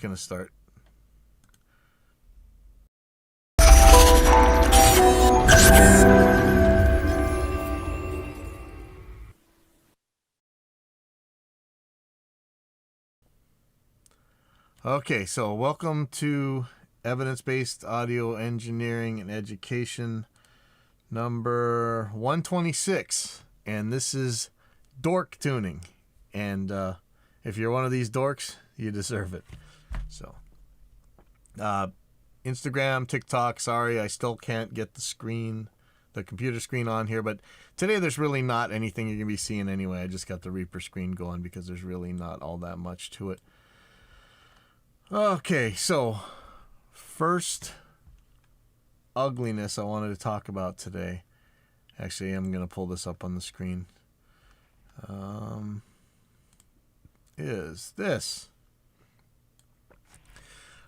Gonna start. Okay, so welcome to Evidence-Based Audio Engineering and Education number 126. And this is Dork tuning. And if you're one of these dorks, you deserve it. So, Instagram, TikTok, sorry, I still can't get the computer screen on here. But today there's really not anything you're going to be seeing anyway. I just got the Reaper screen going because there's really not all that much to it. Okay, so first ugliness I wanted to talk about today. Actually, I'm going to pull this up on the screen. Is this.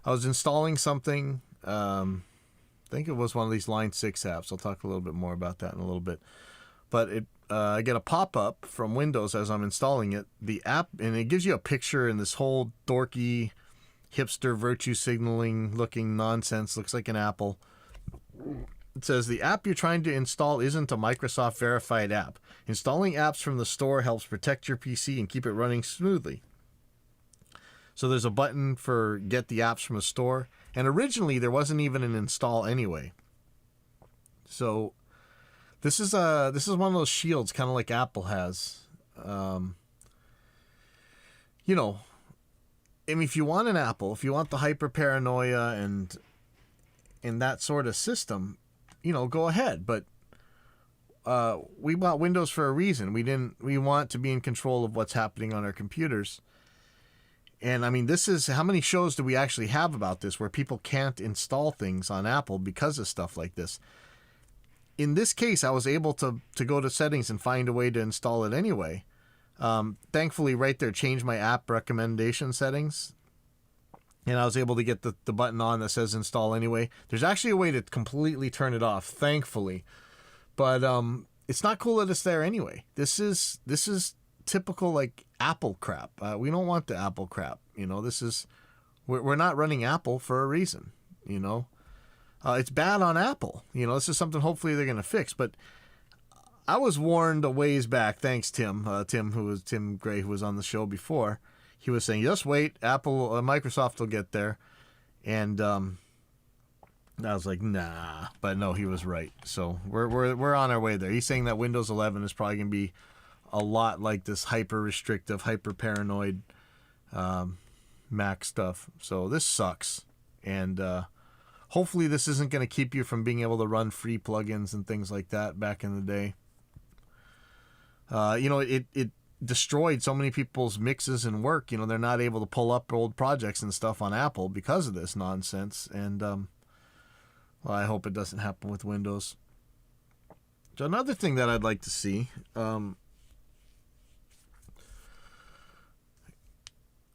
I was installing something. I think it was one of these Line 6 apps. I'll talk a little bit more about that in a little bit. But I get a pop-up from Windows as I'm installing it. The app, and it gives you a picture in this whole dorky hipster virtue signaling looking nonsense. Looks like an apple. It says the app you're trying to install isn't a Microsoft verified app. Installing apps from the store helps protect your PC and keep it running smoothly. So there's a button for get the apps from the store. And originally there wasn't even an install anyway. So this is one of those shields, kind of like Apple has. I mean, if you want an Apple, if you want the hyper paranoia and that sort of system, go ahead. But we bought Windows for a reason. We want to be in control of what's happening on our computers. And I mean, this is, how many shows do we actually have about this where people can't install things on Apple because of stuff like this? In this case, I was able to go to settings and find a way to install it anyway. Thankfully, right there, change my app recommendation settings. And I was able to get the button on that says install anyway. There's actually a way to completely turn it off, thankfully. But it's not cool that it's there anyway. This is typical like Apple crap. We don't want the Apple crap. We're not running Apple for a reason. It's bad on Apple. This is something hopefully they're going to fix. But I was warned a ways back. Thanks, Tim. Tim Gray, who was on the show before. He was saying, just wait, Microsoft will get there. And I was like, nah. But no, he was right. So we're on our way there. He's saying that Windows 11 is probably going to be a lot like this hyper-restrictive, hyper-paranoid Mac stuff. So this sucks. And hopefully this isn't going to keep you from being able to run free plugins and things like that back in the day. It destroyed so many people's mixes and work. They're not able to pull up old projects and stuff on Apple because of this nonsense. And I hope it doesn't happen with Windows. So another thing that I'd like to see,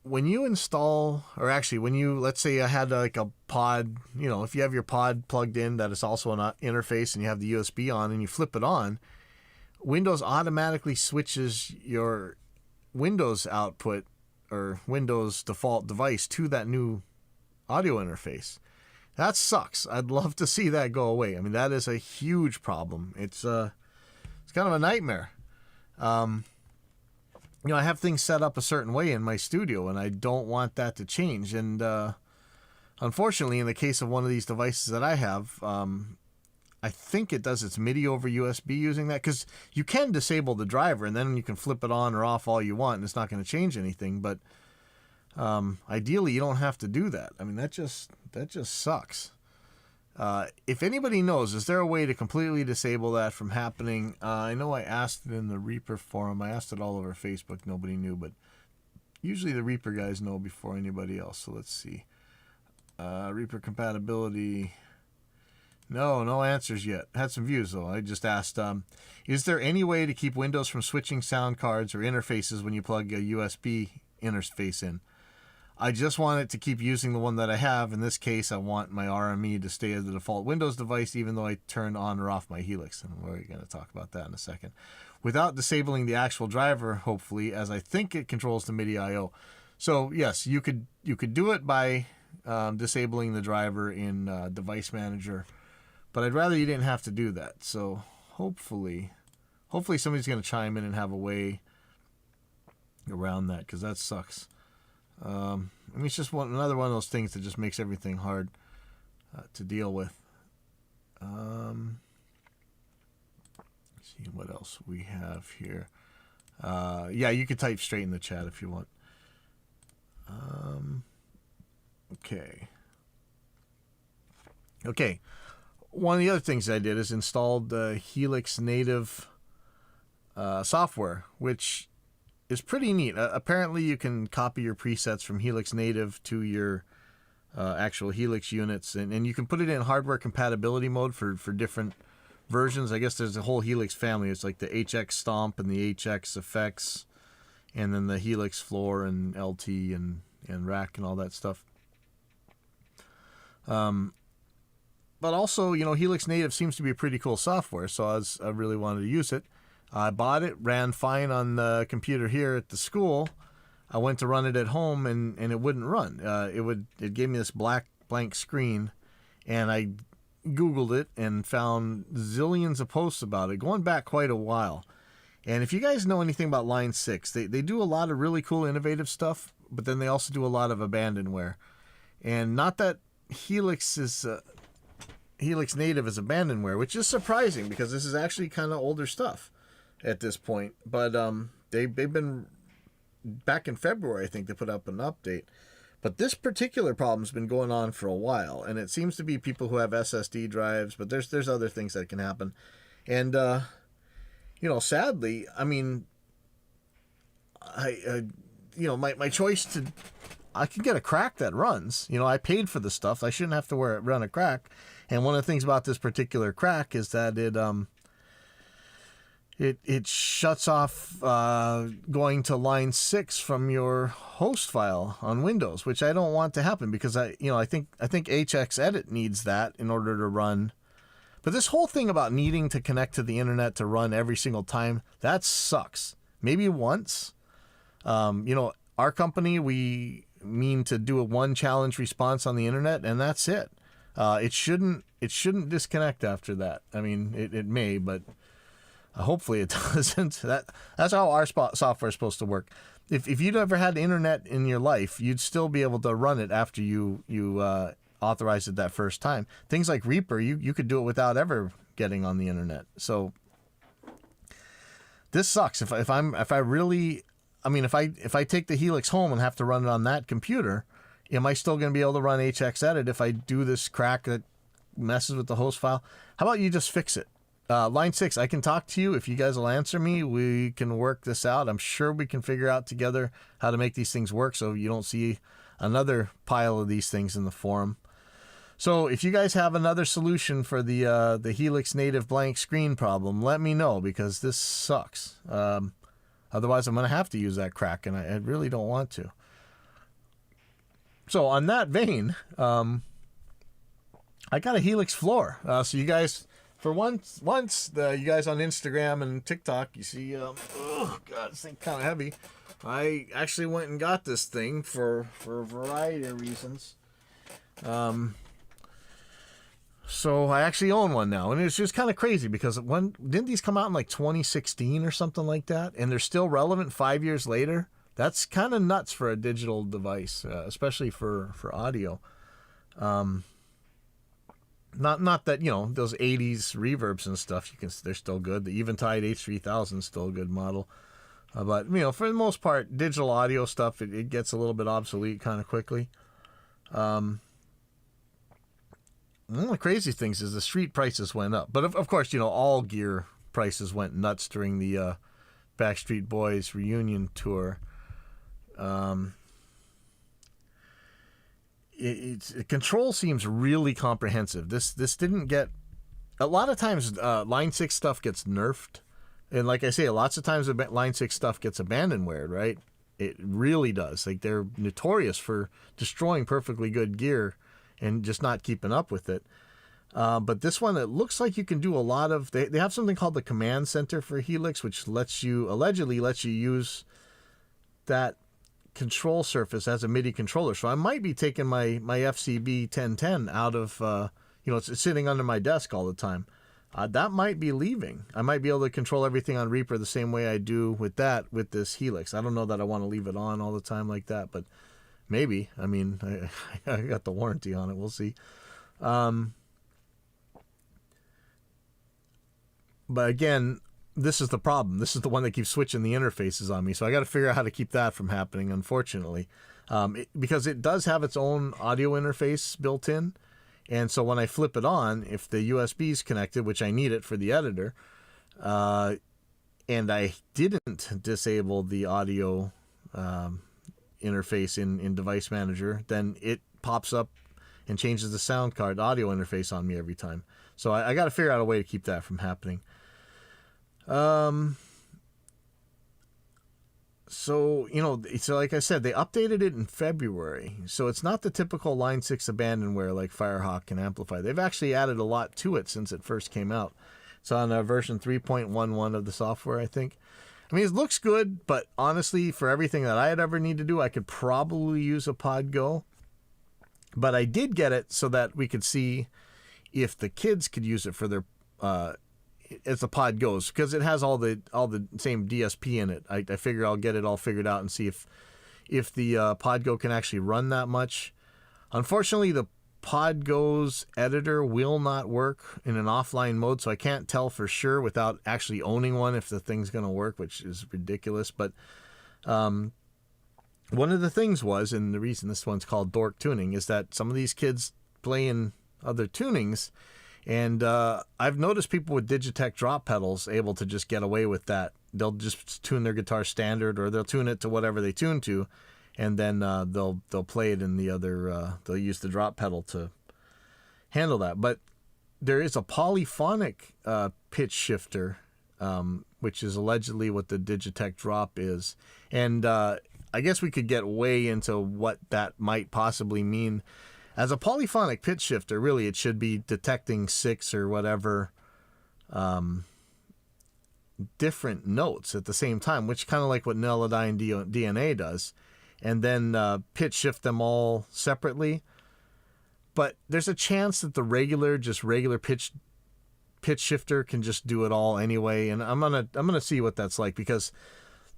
when you install, or actually let's say I had like a pod, if you have your pod plugged in that is also an interface and you have the USB on and you flip it on, Windows automatically switches your Windows output or Windows default device to that new audio interface. That sucks. I'd love to see that go away. I mean, that is a huge problem. It's kind of a nightmare. I have things set up a certain way in my studio, and I don't want that to change. And unfortunately, in the case of one of these devices that I have, I think it does its MIDI over USB using that, because you can disable the driver, and then you can flip it on or off all you want, and it's not going to change anything. But ideally, you don't have to do that. I mean, that just sucks. If anybody knows, is there a way to completely disable that from happening? I know I asked it in the Reaper forum. I asked it all over Facebook. Nobody knew, but usually the Reaper guys know before anybody else. So let's see. Reaper compatibility. No answers yet. Had some views, though. I just asked, is there any way to keep Windows from switching sound cards or interfaces when you plug a USB interface in? I just want it to keep using the one that I have. In this case, I want my RME to stay as the default Windows device, even though I turn on or off my Helix. And we're going to talk about that in a second. Without disabling the actual driver, hopefully, as I think it controls the MIDI I/O. So yes, you could do it by disabling the driver in Device Manager, but I'd rather you didn't have to do that. So hopefully somebody's going to chime in and have a way around that, because that sucks. I mean, it's just another one of those things that just makes everything hard to deal with. Let's see what else we have here. Yeah, you could type straight in the chat if you want. Okay. One of the other things I did is installed the Helix native software, which is pretty neat. Apparently, you can copy your presets from Helix native to your actual Helix units, and you can put it in hardware compatibility mode for different versions. I guess there's a whole Helix family. It's like the HX Stomp and the HX Effects, and then the Helix Floor and LT and Rack and all that stuff. But also, Helix Native seems to be a pretty cool software, so I really wanted to use it. I bought it, ran fine on the computer here at the school. I went to run it at home, and it wouldn't run. It gave me this blank screen, and I Googled it and found zillions of posts about it, going back quite a while. And if you guys know anything about Line 6, they do a lot of really cool, innovative stuff, but then they also do a lot of abandonware. And not that Helix Native is abandonware, which is surprising because this is actually kind of older stuff at this point. But they've been, back in February, I think they put up an update. But this particular problem's been going on for a while, and it seems to be people who have SSD drives, but there's other things that can happen. And sadly, I mean, my choice to, I can get a crack that runs. I paid for the stuff. I shouldn't have to run a crack. And one of the things about this particular crack is that it shuts off going to line 6 from your host file on Windows, which I don't want to happen, because I think HX Edit needs that in order to run. But this whole thing about needing to connect to the internet to run every single time, that sucks. Maybe once. Our company, we mean to do a one challenge response on the internet, and that's it. It shouldn't disconnect after that. I mean, it may, but hopefully it doesn't. That's how our software is supposed to work. If you'd ever had internet in your life, you'd still be able to run it after you authorized it that first time. Things like Reaper, you could do it without ever getting on the internet. So this sucks. If I take the Helix home and have to run it on that computer, am I still going to be able to run HX Edit if I do this crack that messes with the host file? How about you just fix it? Line 6, I can talk to you. If you guys will answer me, we can work this out. I'm sure we can figure out together how to make these things work so you don't see another pile of these things in the forum. So if you guys have another solution for the Helix Native blank screen problem, let me know, because this sucks. Otherwise, I'm going to have to use that crack, and I really don't want to. So on that vein, I got a Helix floor. So you guys, for once, you guys on Instagram and TikTok, you see, oh God, this thing kind of heavy. I actually went and got this thing for a variety of reasons. So I actually own one now, and it's just kind of crazy because didn't these come out in like 2016 or something like that, and they're still relevant 5 years later? That's kind of nuts for a digital device, especially for audio. Not that those 80s reverbs and stuff, they're still good. The Eventide H3000 is still a good model, but for the most part, digital audio stuff it gets a little bit obsolete kind of quickly. One of the crazy things is the street prices went up. But of course, all gear prices went nuts during the Backstreet Boys reunion tour. Control seems really comprehensive. This didn't get... A lot of times, Line 6 stuff gets nerfed. And like I say, lots of times Line 6 stuff gets abandonware, right? It really does. Like, they're notorious for destroying perfectly good gear and just not keeping up with it. But this one, it looks like you can do a lot of... They have something called the Command Center for Helix, which allegedly lets you use that control surface as a MIDI controller. So I might be taking my FCB 1010 out of, it's sitting under my desk all the time. That might be leaving. I might be able to control everything on Reaper the same way I do with this Helix. I don't know that I want to leave it on all the time like that, but maybe. I mean, I got the warranty on it. We'll see. But again, this is the problem. This is the one that keeps switching the interfaces on me. So I got to figure out how to keep that from happening, unfortunately. Because it does have its own audio interface built in. And so when I flip it on, if the USB is connected, which I need it for the editor, and I didn't disable the audio interface in Device Manager, then it pops up and changes the sound card audio interface on me every time. So I got to figure out a way to keep that from happening. So like I said, they updated it in February. So it's not the typical Line 6 abandonware like Firehawk and Amplify. They've actually added a lot to it since it first came out. It's on version 3.11 of the software, I think. I mean, it looks good, but honestly, for everything that I'd ever need to do, I could probably use a Pod Go. But I did get it so that we could see if the kids could use it for their as the pod goes, because it has all the same DSP in it. I figure I'll get it all figured out and see if the Pod Go can actually run that much. Unfortunately, the Pod Go's editor will not work in an offline mode, so I can't tell for sure without actually owning one if the thing's going to work, which is ridiculous. But one of the things was, and the reason this one's called Dork Tuning, is that some of these kids play in other tunings. And I've noticed people with Digitech drop pedals able to just get away with that. They'll just tune their guitar standard, or they'll tune it to whatever they tune to, and then they'll play it in the other. They'll use the drop pedal to handle that. But there is a polyphonic pitch shifter, which is allegedly what the Digitech drop is, and I guess we could get way into what that might possibly mean. As a polyphonic pitch shifter, really, it should be detecting 6 or whatever different notes at the same time, which kind of like what Melodyne DNA does, and then pitch shift them all separately. But there's a chance that the regular pitch shifter can just do it all anyway, and I'm gonna see what that's like, because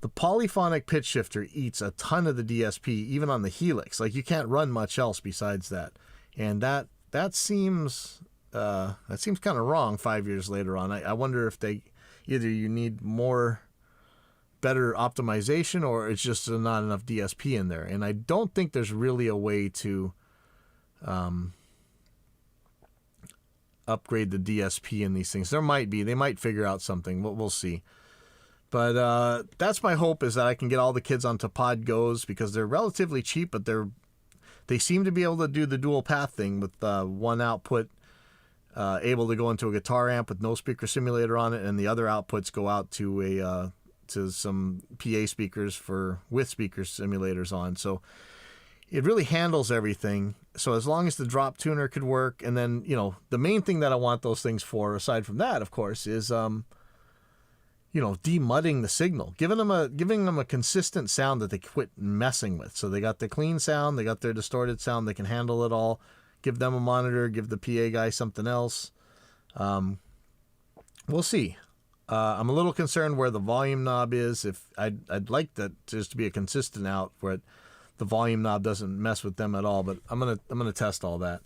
the polyphonic pitch shifter eats a ton of the DSP, even on the Helix. Like, you can't run much else besides that, and that seems kind of wrong 5 years later on. I wonder if either you need better optimization, or it's just not enough DSP in there. And I don't think there's really a way to upgrade the DSP in these things. There might be. They might figure out something. We'll see. But that's my hope, is that I can get all the kids onto Pod Go's, because they're relatively cheap, but they seem to be able to do the dual path thing with one output able to go into a guitar amp with no speaker simulator on it, and the other outputs go out to to some PA speakers with speaker simulators on. So it really handles everything. So as long as the drop tuner could work, and then the main thing that I want those things for, aside from that, of course, is demudding the signal, giving them a consistent sound that they quit messing with. So they got the clean sound, they got their distorted sound, they can handle it all. Give them a monitor, give the PA guy something else. We'll see. I'm a little concerned where the volume knob is. If I'd like that just to be a consistent out where the volume knob doesn't mess with them at all. But I'm gonna test all that.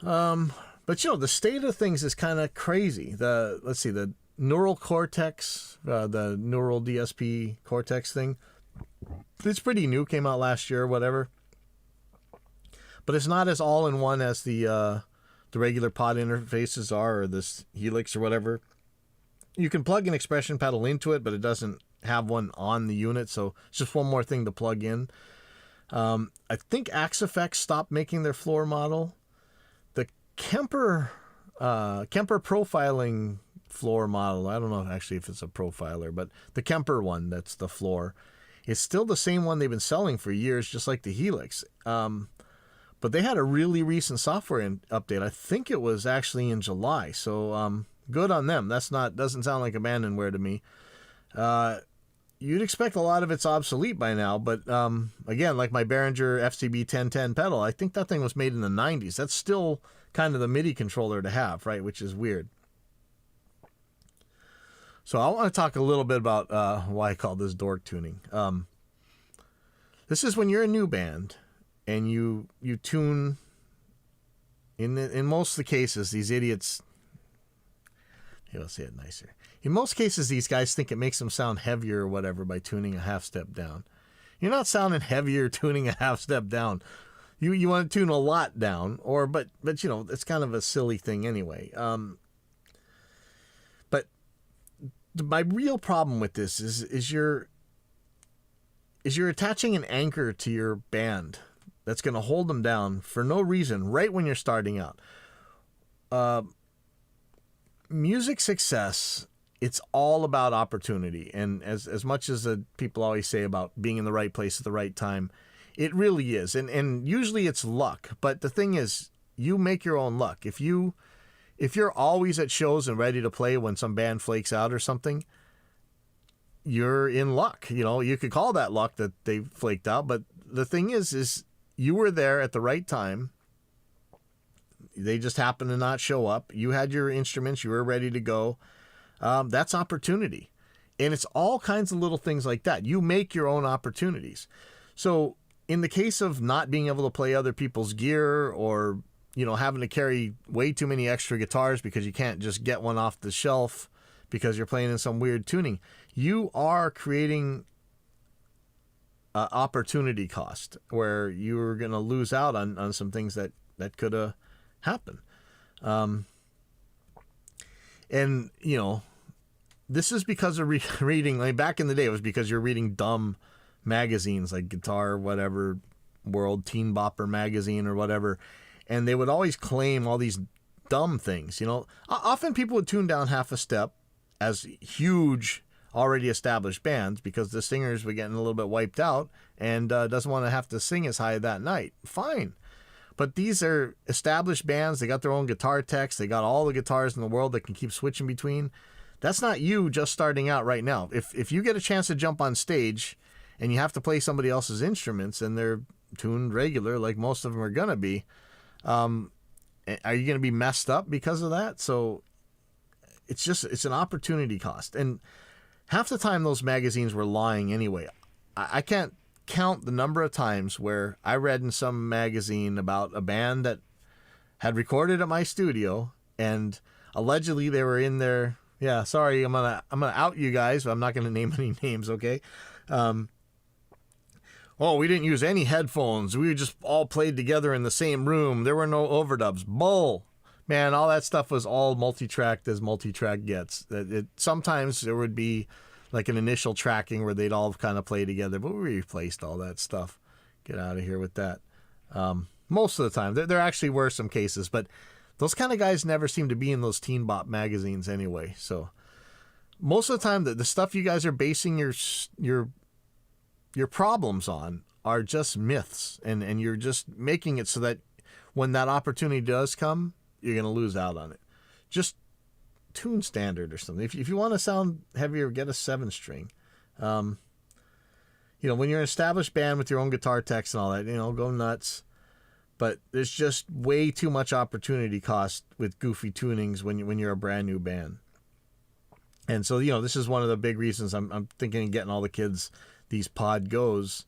But the state of things is kind of crazy. The Neural Cortex, the Neural DSP Cortex thing, it's pretty new, came out last year or whatever, but it's not as all-in-one as the regular pod interfaces are, or this Helix or whatever. You can plug an expression pedal into it, but it doesn't have one on the unit, so it's just one more thing to plug in. I think Axe Effects stopped making their floor model. The Kemper profiling floor model, I don't know actually if it's a profiler, but the Kemper one, that's the floor, is still the same one they've been selling for years, just like the Helix. But they had a really recent software update. I think it was actually in July, so good on them. Doesn't sound like abandonware to me. you'd expect a lot of it's obsolete by now. But again, like my Behringer FCB 1010 pedal, I think that thing was made in the 90s. That's still kind of the MIDI controller to have, right? Which is weird. So I want to talk a little bit about why I call this dork tuning. This is when you're a new band and you tune. In most of the cases, these idiots. Here, let's say it nicer. In most cases, these guys think it makes them sound heavier or whatever by tuning a half step down. You're not sounding heavier tuning a half step down. You want to tune a lot down, but you know, it's kind of a silly thing anyway. But my real problem with this is you're attaching an anchor to your band that's going to hold them down for no reason right when you're starting out. Music success, it's all about opportunity. And as much as the people always say about being in the right place at the right time, it really is. And usually it's luck. But the thing is, you make your own luck. If you're always at shows and ready to play when some band flakes out or something, you're in luck. You know, you could call that luck that they flaked out. But the thing is you were there at the right time. They just happened to not show up. You had your instruments. You were ready to go. That's opportunity. And it's all kinds of little things like that. You make your own opportunities. So in the case of not being able to play other people's gear, or, you know, having to carry way too many extra guitars because you can't just get one off the shelf because you're playing in some weird tuning, you are creating opportunity cost where you're going to lose out on some things that could have happened. And, you know, this is because of reading, like back in the day, it was because you're reading dumb magazines like Guitar, whatever, World, Teen Bopper magazine or whatever. And they would always claim all these dumb things, you know. Often people would tune down half a step as huge, already established bands because the singers were getting a little bit wiped out and doesn't want to have to sing as high that night. Fine. But these are established bands. They got their own guitar techs. They got all the guitars in the world that can keep switching between. That's not you just starting out right now. If you get a chance to jump on stage and you have to play somebody else's instruments and they're tuned regular, like most of them are going to be, are you going to be messed up because of that? So it's an opportunity cost. And half the time those magazines were lying anyway. I can't count the number of times where I read in some magazine about a band that had recorded at my studio and allegedly they were in there. Yeah, sorry, I'm gonna out you guys, but I'm not gonna name any names, okay? We didn't use any headphones. We just all played together in the same room. There were no overdubs. Bull. Man, all that stuff was all multi-tracked as multi-track gets. Sometimes there would be like an initial tracking where they'd all kind of play together, but we replaced all that stuff. Get out of here with that. Most of the time. There actually were some cases, but those kind of guys never seem to be in those Teen Bop magazines anyway. So most of the time, the stuff you guys are basing your problems on are just myths, and you're just making it so that when that opportunity does come, you're going to lose out on it. Just tune standard or something. If you want to sound heavier, get a 7-string. You know, when you're an established band with your own guitar techs and all that, you know, go nuts. But there's just way too much opportunity cost with goofy tunings when you're a brand new band. And so, you know, this is one of the big reasons I'm thinking of getting all the kids these Pod Go's.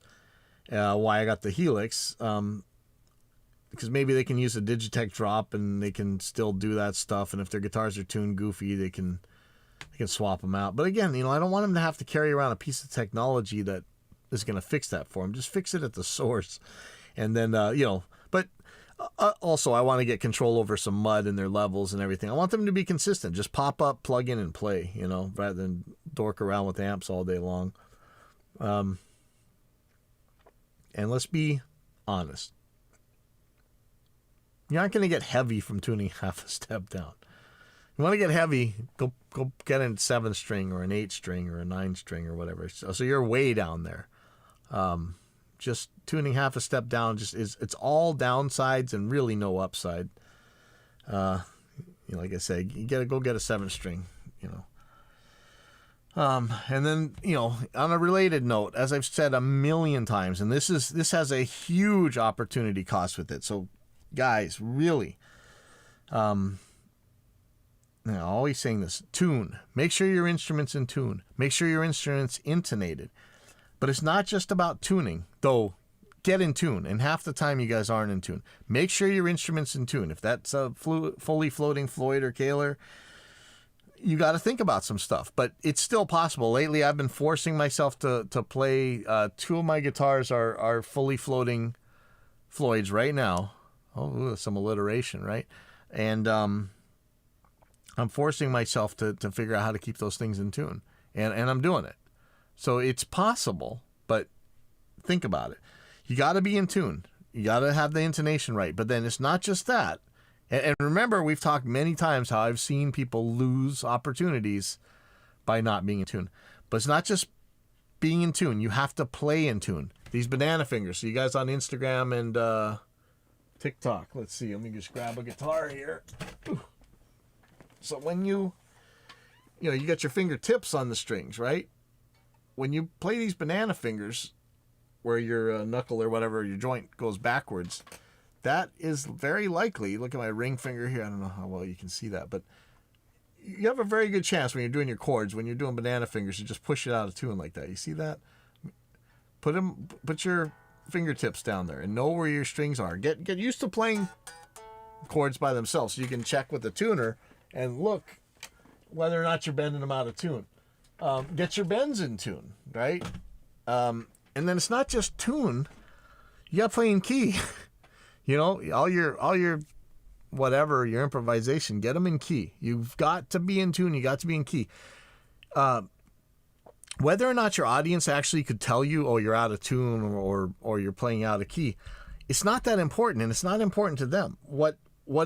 Why I got the Helix. Because maybe they can use a Digitech drop and they can still do that stuff. And if their guitars are tuned goofy, they can swap them out. But again, you know, I don't want them to have to carry around a piece of technology that is going to fix that for them. Just fix it at the source. And then, you know, but also I want to get control over some mud in their levels and everything. I want them to be consistent. Just pop up, plug in, and play, you know, rather than dork around with amps all day long. And let's be honest. You're not going to get heavy from tuning half a step down. You want to get heavy, go get a 7-string or an 8-string or a 9-string or whatever. So you're way down there. Just tuning half a step down it's all downsides and really no upside. You know, like I said, you gotta go get a 7-string. You know. And then, on a related note, as I've said a million times, and this has a huge opportunity cost with it. So, guys, really, always saying this: tune. Make sure your instrument's in tune. Make sure your instrument's intonated. But it's not just about tuning, though. Get in tune, and half the time you guys aren't in tune. Make sure your instrument's in tune. If that's a fully floating Floyd or Kaler, you got to think about some stuff, but it's still possible. Lately, I've been forcing myself to play. Two of my guitars are fully floating Floyds right now. Oh, some alliteration, right? And I'm forcing myself to figure out how to keep those things in tune, and I'm doing it. So it's possible, but think about it. You got to be in tune. You got to have the intonation right. But then it's not just that. And remember, we've talked many times how I've seen people lose opportunities by not being in tune. But it's not just being in tune. You have to play in tune. These banana fingers. So you guys on Instagram and TikTok. Let's see. Let me just grab a guitar here. So when you got your fingertips on the strings, right? When you play these banana fingers, where your knuckle or whatever, your joint goes backwards, that is very likely, look at my ring finger here, I don't know how well you can see that, but you have a very good chance when you're doing your chords, when you're doing banana fingers, to just push it out of tune like that. You see that? Put your fingertips down there and know where your strings are. Get used to playing chords by themselves so you can check with the tuner and look whether or not you're bending them out of tune. Get your bends in tune, right? And then it's not just tune. You got to play in key. All your whatever, your improvisation, get them in key. You've got to be in tune. You got to be in key. Whether or not your audience actually could tell you, oh, you're out of tune or you're playing out of key, it's not that important, and it's not important to them. What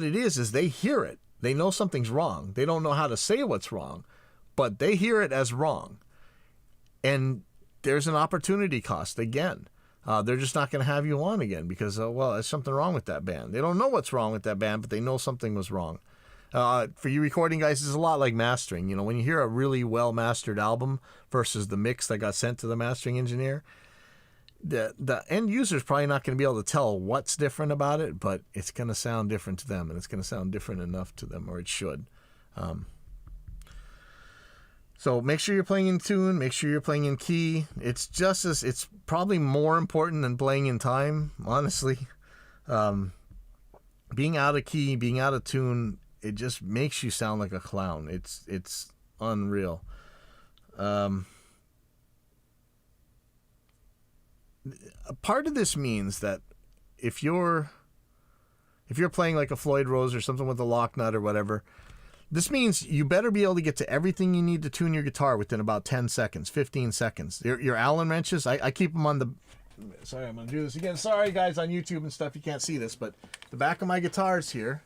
it is they hear it. They know something's wrong. They don't know how to say what's wrong, but they hear it as wrong. And there's an opportunity cost again. They're just not going to have you on again because, there's something wrong with that band. They don't know what's wrong with that band, but they know something was wrong. For you recording guys, it's a lot like mastering. When you hear a really well-mastered album versus the mix that got sent to the mastering engineer, the end user's probably not going to be able to tell what's different about it, but it's going to sound different to them, and it's going to sound different enough to them, or it should. So make sure you're playing in tune. Make sure you're playing in key. It's probably more important than playing in time, honestly. Being out of key, being out of tune, it just makes you sound like a clown. It's unreal. Part of this means that if you're playing like a Floyd Rose or something with a lock nut or whatever, this means you better be able to get to everything you need to tune your guitar within about 10 seconds, 15 seconds. Your Allen wrenches, I keep them on the... Sorry, I'm going to do this again. Sorry, guys, on YouTube and stuff, you can't see this, but the back of my guitars here,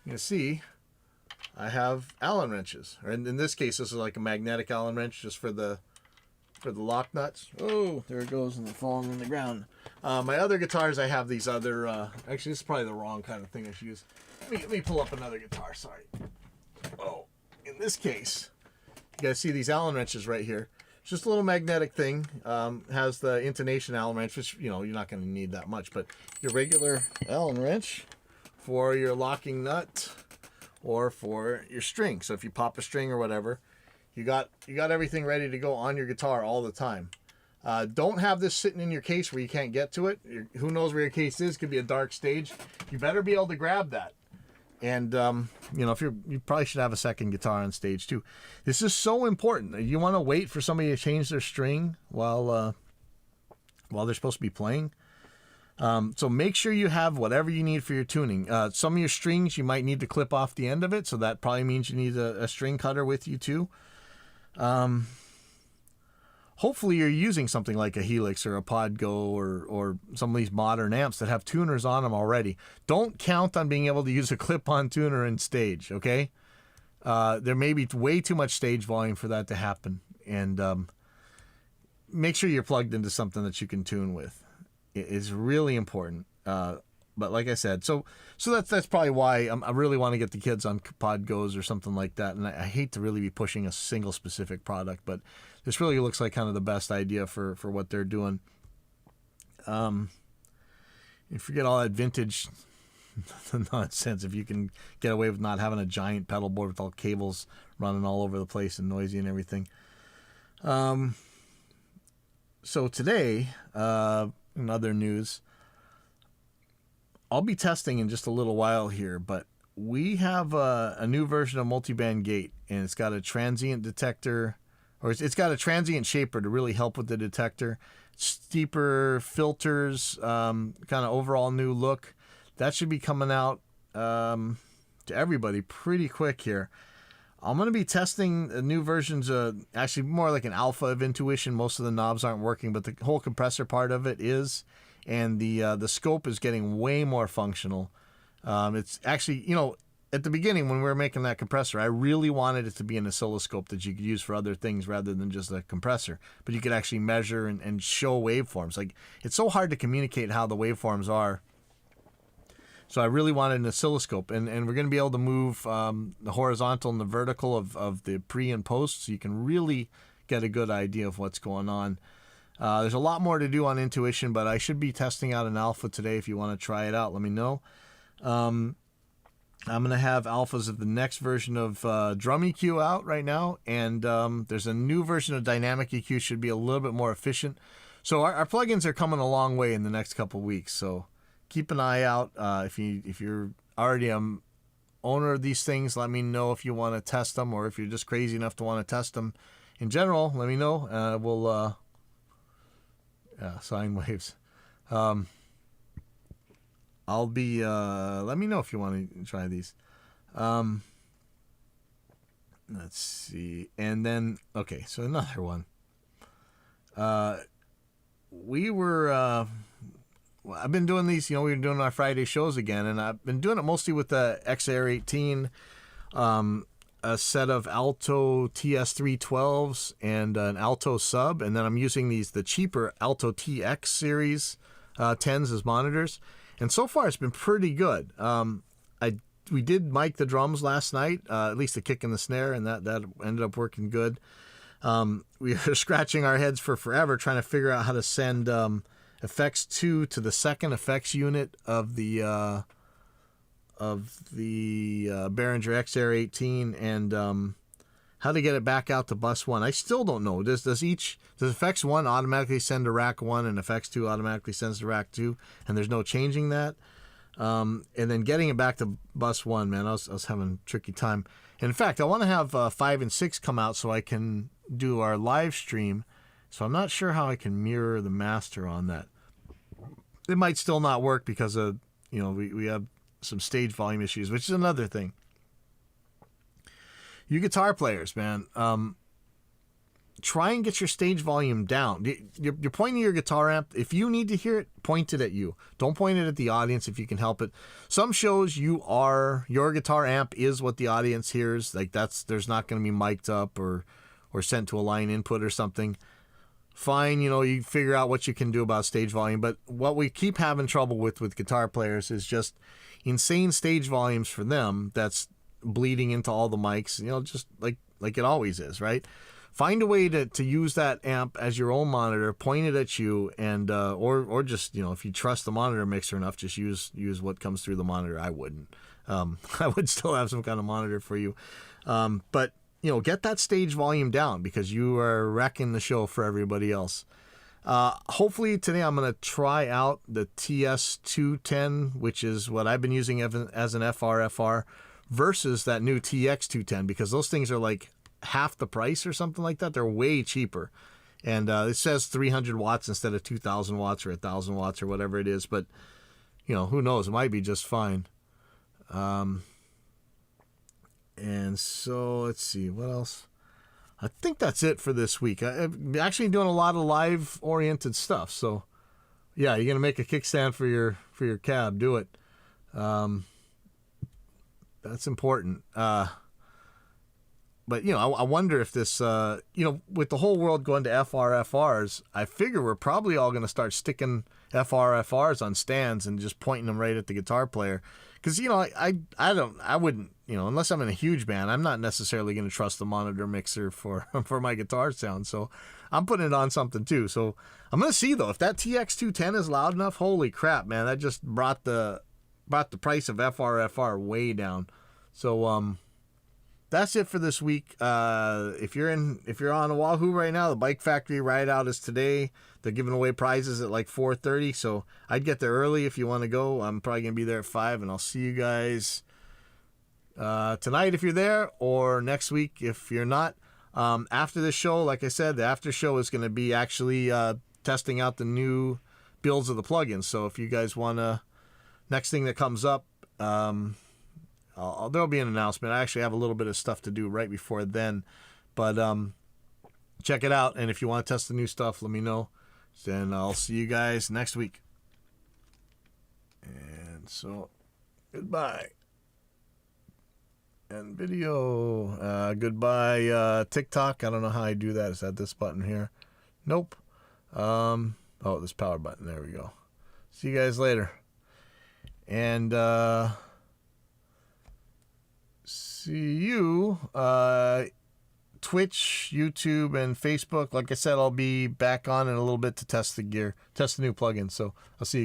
you can see I have Allen wrenches. Or in this case, this is like a magnetic Allen wrench just for the lock nuts. Oh, there it goes, and they're falling on the ground. My other guitars, I have these other... actually, this is probably the wrong kind of thing I should use. Let me pull up another guitar, sorry. Oh, in this case, you guys see these Allen wrenches right here. It's just a little magnetic thing. Has the intonation Allen wrench, which, you're not going to need that much, but your regular Allen wrench for your locking nut or for your string. So if you pop a string or whatever, you got everything ready to go on your guitar all the time. Don't have this sitting in your case where you can't get to it. Who knows where your case is? Could be a dark stage. You better be able to grab that. And, if you probably should have a second guitar on stage too. This is so important. You want to wait for somebody to change their string while they're supposed to be playing. So make sure you have whatever you need for your tuning. Some of your strings, you might need to clip off the end of it. So that probably means you need a string cutter with you too. Hopefully you're using something like a Helix or a Podgo or some of these modern amps that have tuners on them already. Don't count on being able to use a clip-on tuner in stage, okay? There may be way too much stage volume for that to happen. And make sure you're plugged into something that you can tune with. It is really important. But like I said, so that's probably why I really want to get the kids on Pod Goes or something like that. And I hate to really be pushing a single specific product, but this really looks like kind of the best idea for what they're doing. You forget all that vintage nonsense if you can get away with not having a giant pedal board with all cables running all over the place and noisy and everything. So today, in other news, I'll be testing in just a little while here, but we have a new version of multiband gate, and it's got a transient detector, or it's got a transient shaper to really help with the detector. Steeper filters, kind of overall new look. That should be coming out to everybody pretty quick here. I'm going to be testing the new versions of, actually more like an alpha of Intuition. Most of the knobs aren't working, but the whole compressor part of it is. And the scope is getting way more functional. It's actually, at the beginning when we were making that compressor, I really wanted it to be an oscilloscope that you could use for other things rather than just a compressor. But you could actually measure and show waveforms. Like, it's so hard to communicate how the waveforms are. So I really wanted an oscilloscope. And we're going to be able to move the horizontal and the vertical of the pre and post, so you can really get a good idea of what's going on. There's a lot more to do on Intuition, but I should be testing out an alpha today. If you want to try it out, let me know. I'm going to have alphas of the next version of Drum EQ out right now, and there's a new version of Dynamic EQ, should be a little bit more efficient. So our plugins are coming a long way in the next couple weeks, so keep an eye out. If you're already an owner of these things, let me know if you want to test them, or if you're just crazy enough to want to test them in general, let me know. We'll sine waves. I'll be, let me know if you want to try these. Let's see. And then, okay, so another one. I've been doing these, we were doing our Friday shows again, and I've been doing it mostly with the XR18, a set of Alto TS312s and an Alto sub, and then I'm using the cheaper Alto TX series 10s as monitors. And so far, it's been pretty good. We did mic the drums last night, at least the kick and the snare, and that ended up working good. We were scratching our heads for forever trying to figure out how to send effects 2 to the second effects unit of the Behringer XR18, and how to get it back out to bus 1. I still don't know. Does effects 1 automatically send to rack 1 and effects 2 automatically sends to rack 2, and there's no changing that? And then getting it back to bus 1, man, I was having a tricky time. And in fact, I want to have 5 and 6 come out so I can do our live stream. So I'm not sure how I can mirror the master on that. It might still not work because of, we have some stage volume issues, which is another thing. You guitar players, man, try and get your stage volume down. You're pointing your guitar amp. If you need to hear it, point it at you. Don't point it at the audience if you can help it. Some shows your guitar amp is what the audience hears. Like there's not going to be mic'd up or sent to a line input or something. Fine, you figure out what you can do about stage volume. But what we keep having trouble with guitar players is just insane stage volumes for them. That's bleeding into all the mics, just like it always is, right? Find a way to use that amp as your own monitor, point it at you, and or just, if you trust the monitor mixer enough, just use what comes through the monitor. I wouldn't. I would still have some kind of monitor for you. But, get that stage volume down, because you are wrecking the show for everybody else. Hopefully today I'm going to try out the TS210, which is what I've been using as an FR versus that new TX210, because those things are like half the price or something like that. They're way cheaper. And it says 300 watts instead of 2,000 watts or 1,000 watts or whatever it is. But, who knows? It might be just fine. And so let's see. What else? I think that's it for this week. I'm actually doing a lot of live-oriented stuff. So, yeah, you're going to make a kickstand for your cab. Do it. That's important. But, I wonder if this, with the whole world going to FRFRs, I figure we're probably all going to start sticking FRFRs on stands and just pointing them right at the guitar player. Because, I wouldn't, unless I'm in a huge band, I'm not necessarily going to trust the monitor mixer for my guitar sound. So I'm putting it on something too. So I'm going to see, though, if that TX210 is loud enough, holy crap, man, that just brought the price of FRFR way down. So, that's it for this week. If you're on Oahu right now, the Bike Factory ride out is today. They're giving away prizes at like 4:30, so I'd get there early if you want to go. I'm probably gonna be there at 5, and I'll see you guys tonight if you're there, or next week if you're not. After this show, like I said, the after show is gonna be actually testing out the new builds of the plugins. So if you guys wanna, next thing that comes up. There'll be an announcement. I actually have a little bit of stuff to do right before then, but check it out. And if you want to test the new stuff, let me know. Then I'll see you guys next week. And so, goodbye. And video. Goodbye, TikTok. I don't know how I do that. Is that this button here? Nope. This power button. There we go. See you guys later. And see you Twitch, YouTube, and Facebook. Like I said, I'll be back on in a little bit to test the gear, test the new plugin. So I'll see you.